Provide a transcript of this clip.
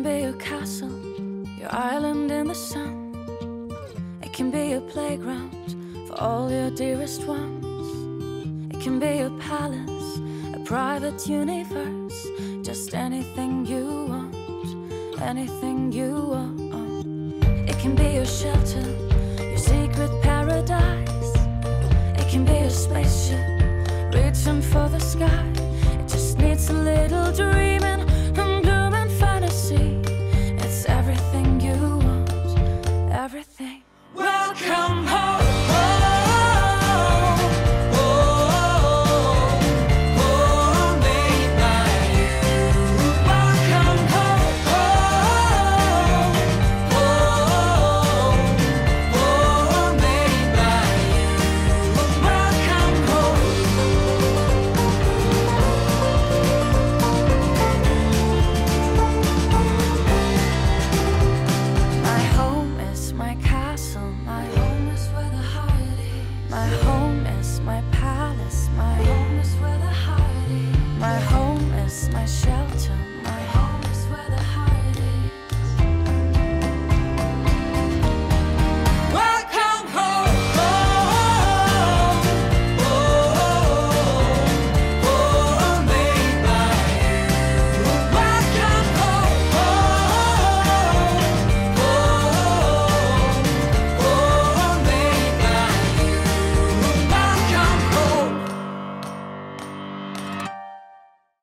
be your castle, your island in the sun. It can be your playground for all your dearest ones. It can be your palace, a private universe. Just anything you want, anything you want. It can be your shelter, your secret paradise. It can be your spaceship, reaching for